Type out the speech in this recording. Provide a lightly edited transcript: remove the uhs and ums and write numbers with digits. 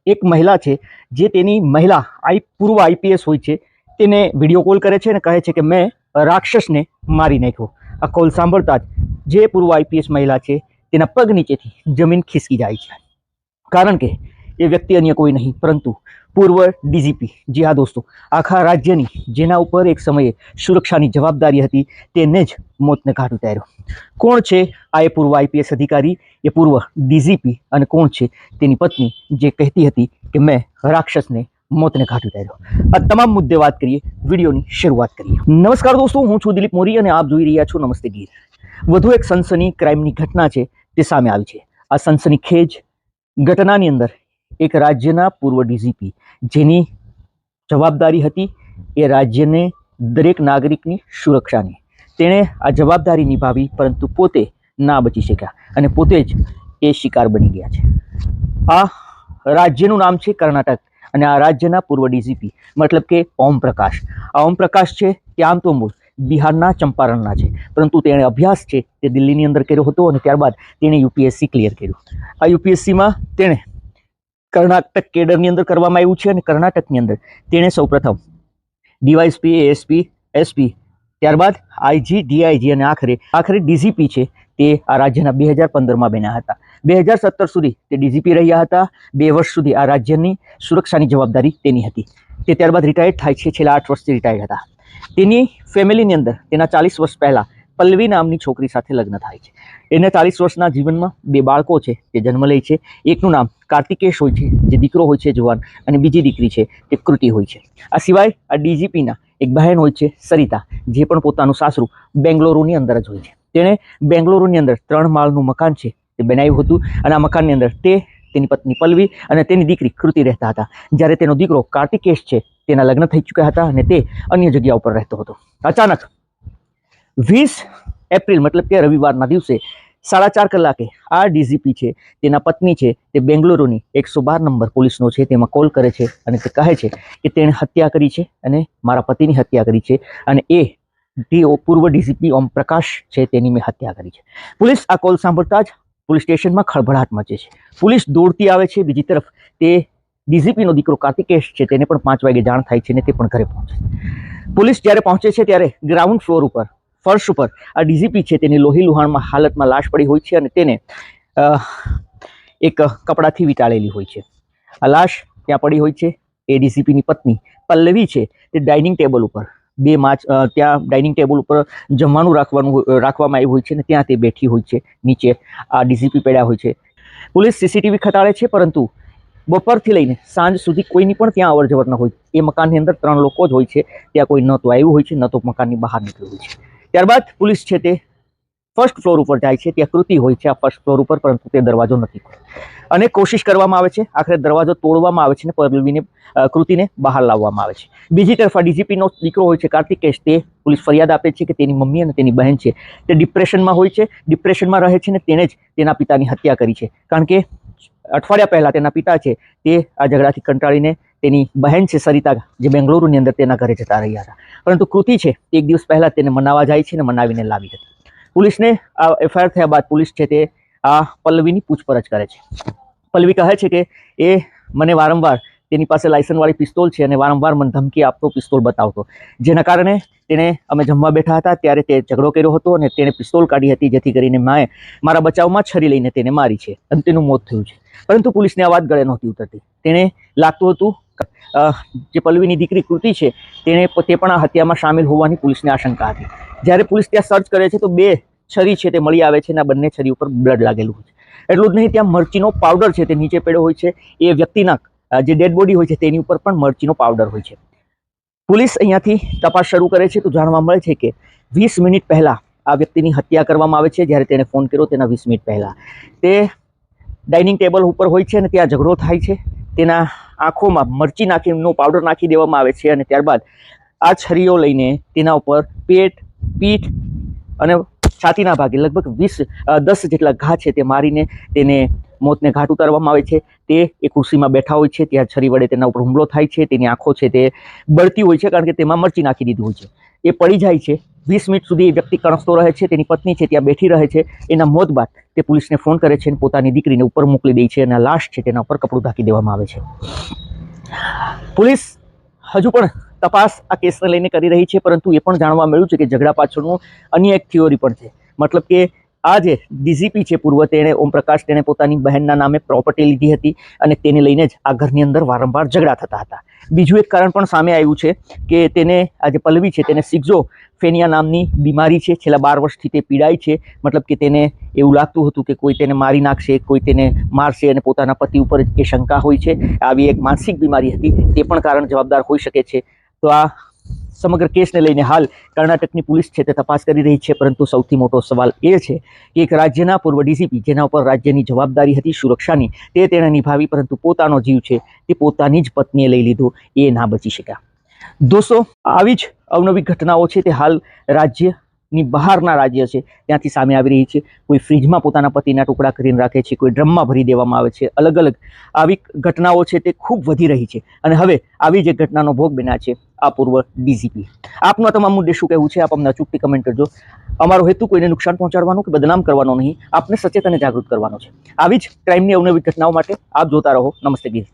એક મહિલા છે જે તેની પૂર્વ આઈપીએસ હોય છે તેને વિડીયો કોલ કરે છે અને કહે છે કે મેં રાક્ષસને મારી નાખ્યો. આ કોલ સાંભળતા જ જે પૂર્વ આઈપીએસ મહિલા છે તેના પગ નીચેથી જમીન ખિસકી જાય છે, કારણ કે એ વ્યક્તિ અન્ય કોઈ નહીં પરંતુ પૂર્વ ડીજીપી. જી હા દોસ્તો, આખા રાજ્યની જેના ઉપર એક સમયે સુરક્ષાની જવાબદારી હતી તેને જ મોતને ઘાટ ઉતાર્યો. કોણ છે આ એ પૂર્વ આઈપીએસ અધિકારી, એ પૂર્વ ડીજીપી, અને કોણ છે તેની પત્ની જે કહેતી હતી કે મેં રાક્ષસને મોતને ઘાટ ઉતાર્યો? આ તમામ મુદ્દે વાત કરીએ, વિડીયોની શરૂઆત કરીએ. નમસ્કાર દોસ્તો, હું છું દિલીપ મોરી અને આપ જોઈ રહ્યા છો નમસ્તે ગીર. વધુ એક સનસની ક્રાઇમની ઘટના છે તે સામે આવી છે. આ સનસનીખેજ ઘટનાની અંદર એક રાજ્યના પૂર્વ ડીજીપી જેની જવાબદારી હતી એ રાજ્યને દરેક નાગરિકની સુરક્ષાની, તેણે આ જવાબદારી નિભાવી પરંતુ પોતે ના બચી શક્યા અને પોતે જ એ શિકાર બની ગયા છે. આ રાજ્યનું નામ છે કર્ણાટક અને આ રાજ્યના પૂર્વ ડીજીપી મતલબ કે ઓમ પ્રકાશ. આ ઓમ પ્રકાશ છે તે આમ તો મૂળ બિહારના ચંપારણના છે, પરંતુ તેણે અભ્યાસ છે તે દિલ્હીની અંદર કર્યો હતો અને ત્યારબાદ તેણે યુપીએસસી ક્લિયર કર્યું. આ યુપીએસસીમાં તેણે કર્ણાટક કેડરની અંદર કરવામાં આવ્યું છે અને કર્ણાટકની અંદર તેણે સૌપ્રથમ ડીવાયએસપી, એએસપી, એસપી, ત્યારબાદ આઈજી, ડીઆઈજી અને આખરે ડીજીપી છે તે આ રાજ્યના 2015માં બન્યા હતા. 2017 સુધી તે ડીજીપી રહ્યા હતા. 2 વર્ષ સુધી આ રાજ્યની સુરક્ષાની જવાબદારી તેની હતી. તે ત્યારબાદ રિટાયર્ડ થાય છે. છેલ્લા 8 વર્ષથી રિટાયર્ડ હતા. તેની ફેમિલીની અંદર તેના 40 વર્ષ પહેલા પલ્લવી નામની છોકરી સાથે લગ્ન થાય છે. એને 40 વર્ષના જીવનમાં 2 બાળકો છે તે જન્મ લે છે. એકનું નામ કાર્તિકેશ હોય છે જે દીકરો હોય છે જુવાન, અને બીજી દીકરી છે તે કૃતિ હોય છે. આ સિવાય આ ડીજીપીના એક બહેન હોય છે સરિતા, જે પણ પોતાનું સાસરું બેંગ્લોરુની અંદર જ હોય છે. તેણે બેંગ્લોરુની અંદર 3 માળનું મકાન છે તે બનાવ્યું હતું અને આ મકાનની અંદર તેની પત્ની પલ્લવી અને તેની દીકરી કૃતિ રહેતા હતા. જ્યારે તેનો દીકરો કાર્તિકેશ છે તેના લગ્ન થઈ ચૂક્યા હતા અને તે અન્ય જગ્યા ઉપર રહેતો હતો. અચાનક 20 એપ્રિલ મતલબ કે રવિવારના દિવસે 4:30 કલાકે આ ડીજીપી છે તેના પત્ની છે તે બેંગ્લોરુની 112 નંબર પોલીસનો છે તેમાં કોલ કરે છે અને તે કહે છે કે તેણે હત્યા કરી છે અને મારા પતિની હત્યા કરી છે અને પૂર્વ ડીજીપી ઓમ પ્રકાશ છે તેની મેં હત્યા કરી છે. પોલીસ આ કોલ સાંભળતા જ પોલીસ સ્ટેશનમાં ખળભળાટ મચે છે. પોલીસ દોડતી આવે છે. બીજી તરફ તે ડીજીપીનો દીકરો કાર્તિકેશ છે તેને પણ 5 વાગે જાણ થાય છે અને તે પણ ઘરે પહોંચે છે. પોલીસ જ્યારે પહોંચે છે ત્યારે ગ્રાઉન્ડ ફ્લોર ઉપર ફર્શ ઉપર આ ડીજીપી છે તેની લોહી લુહાણમાં હાલતમાં લાશ પડી હોય છે અને તેને એક કપડાથી વીંટાળેલી હોય છે. આ લાશ ત્યાં પડી હોય છે. એ ડીજીપીની પત્ની પલ્લવી છે તે ડાઇનિંગ ટેબલ ઉપર ત્યાં ડાઇનિંગ ટેબલ ઉપર જમવાનું રાખવામાં આવ્યું હોય છે અને ત્યાં તે બેઠી હોય છે. નીચે આ ડીજીપી પડ્યા હોય છે. પોલીસ સીસીટીવી ખતાડે છે પરંતુ બપોરથી લઈને સાંજ સુધી કોઈની પણ ત્યાં અવર જવર ન હોય. એ મકાનની અંદર 3 લોકો જ હોય છે. ત્યાં કોઈ ન તો આવ્યું હોય છે ન તો મકાનની બહાર નીકળ્યું હોય છે. ત્યારબાદ પોલીસ છે તે ફર્સ્ટ ફ્લોર ઉપર જાય છે. ત્યાં કૃતિ હોય છે આ ફર્સ્ટ ફ્લોર ઉપર, પરંતુ તે દરવાજો નથી ખોલતો. અને કોશિશ કરવામાં આવે છે. આખરે દરવાજો તોડવામાં આવે છે અને પલ્લવીને કૃતિને બહાર લાવવામાં આવે છે. બીજી તરફ ડીજીપીનો દીકરો હોય છે કાર્તિકેશ, તે પોલીસ ફરિયાદ આપે છે કે તેની મમ્મી અને તેની બહેન છે તે ડિપ્રેશનમાં હોય છે, ડિપ્રેશનમાં રહે છે અને તેણે જ તેના પિતાની હત્યા કરી છે. કારણ કે અઠવાડિયા પહેલા તેના પિતા છે તે આ ઝઘડાથી કંટાળીને તેની બહેન છે સરિતા જે બેંગ્લોરુની અંદર તેના ઘરે જતા રહ્યા હતા, પરંતુ કૃતિ છે તે 1 દિવસ પહેલા તેને મનાવવા જાય છે અને મનાવીને લાવી હતી. પોલીસને આ એફઆઈઆર થયા બાદ પોલીસ છે તે આ પલ્લવીની પૂછપરછ કરે છે. પલ્લવી કહે છે કે એ મને વારંવાર તેની પાસે લાયસન્સવાળી પિસ્તોલ છે અને વારંવાર મને ધમકી આપતો, પિસ્તોલ બતાવતો, જેના કારણે અમે જમવા બેઠા હતા ત્યારે તે ઝઘડો કર્યો હતો અને તેણે પિસ્તોલ કાઢી હતી, જેથી કરીને મારા બચાવમાં છરી લઈને તેને મારી છે અને તેનું મોત થયું છે. પરંતુ પોલીસને આ વાત ગળે નહોતી ઉતરતી. તેને લાગતું હતું જે પલ્લવીની દીકરી કૃતિ છે તે પણ આ હત્યામાં સામેલ હોવાની પોલીસને આશંકા હતી. જ્યારે પોલીસ ત્યાં સર્ચ કરે છે તો 2 છરી છે તે મળી આવે છે અને આ બંને છરી ઉપર બ્લડ લાગેલું હોય છે. એટલું જ નહીં, ત્યાં મરચીનો પાવડર છે તે નીચે પડ્યો હોય છે. એ વ્યક્તિના જે ડેડ બોડી હોય છે તેની ઉપર પણ મરચીનો પાવડર હોય છે. પોલીસ અહીંયાથી તપાસ શરૂ કરે છે તો જાણવા મળે છે કે 20 મિનિટ પહેલા આ વ્યક્તિની હત્યા કરવામાં આવે છે. જ્યારે તેને ફોન કર્યો તેના 20 મિનિટ પહેલા તે ડાઇનિંગ ટેબલ ઉપર હોય છે અને ત્યાં ઝઘડો થાય છે. તેના આંખોમાં મરચી નાખીનો પાવડર નાખી દેવામાં આવે છે અને ત્યારબાદ આ છરીઓ લઈને તેના ઉપર પેટ, પીઠ અને છાતીના ભાગે લગભગ 10 જેટલા ઘા છે તે મારીને તેને મોતને ઘાટ ઉતારવામાં આવે છે. તે એક ખુરશીમાં બેઠા હોય છે. ત્યાં છરી વડે તેના ઉપર હુમલો થાય છે. તેની આંખો છે તે બળતી હોય છે કારણ કે તેમાં મરચી નાખી દીધી હોય છે. એ પડી જાય છે. 20 મિનિટ સુધી એ વ્યક્તિ કણસતો રહે છે. તેની પત્ની છે ત્યાં બેઠી રહે છે. એના મોત બાદ તે પોલીસને ફોન કરે છે અને પોતાની દીકરીને ઉપર મોકલી દે છે અને લાશ છે તેના ઉપર કપડું ઢાંકી દેવામાં આવે છે. પોલીસ હજુ પણ તપાસ આ કેસને લઈને કરી રહી છે, પરંતુ એ પણ જાણવા મળ્યું છે કે ઝઘડા પાછળનું અન્ય એક થિયોરી પણ છે. મતલબ કે આ જે ડીસીપી છે પૂર્વ, તેણે ઓમપ્રકાશ, તેણે પોતાની બહેનના નામે પ્રોપર્ટી લીધી હતી અને તેને લઈને જ આ ઘરની અંદર વારંવાર ઝઘડા થતા હતા. બીજું એક કારણ પણ સામે આવ્યું છે કે તેને આ જે પલ્લવી છે તેને સિક્ઝોફ્રેનિયા નામની બીમારી છે. છેલ્લા 12 વર્ષથી તે પીડાય છે. મતલબ કે તેને એવું લાગતું હતું કે કોઈ તેને મારી નાખશે, કોઈ તેને મારશે અને પોતાના પતિ ઉપર જ એ શંકા હોય છે. આવી એક માનસિક બીમારી હતી, તે પણ કારણ જવાબદાર હોઈ શકે છે. તો આ સમગ્ર કેસને લઈને હાલ કર્ણાટકની પોલીસ છે તે તપાસ કરી રહી છે, પરંતુ સૌથી મોટો સવાલ એ છે કે એક રાજ્યના પૂર્વ ડીસીપી, જેના ઉપર રાજ્યની જવાબદારી હતી સુરક્ષાની, તે તેણે નિભાવી, પરંતુ પોતાનો જીવ છે તે પોતાની જ પત્નીએ લઈ લીધો, એ ના બચી શક્યા. દોસ્તો, આવી જ અવનવી ઘટનાઓ છે તે હાલ રાજ્યની બહારના રાજ્ય છે ત્યાંથી સામે આવી રહી છે. કોઈ ફ્રીજમાં પોતાના પતિના ટુકડા કરીને રાખે છે, કોઈ ડ્રમમાં ભરી દેવામાં આવે છે. અલગ અલગ આવી ઘટનાઓ છે તે ખૂબ વધી રહી છે અને હવે આવી જ એક ઘટનાનો ભોગ બન્યા છે આ પૂર્વ ડીસીપી. આપનું આ તમામ મુદ્દે શું કહેવું છે, આપ અમને અચૂકથી કમેન્ટ કરજો. અમારો હેતુ કોઈને નુકસાન પહોંચાડવાનો કે બદનામ કરવાનો નહીં, આપને સચેત અને જાગૃત કરવાનો છે. આવી જ ક્રાઇમની અવનવી ઘટનાઓ માટે આપ જોતા રહો નમસ્તે ગીર.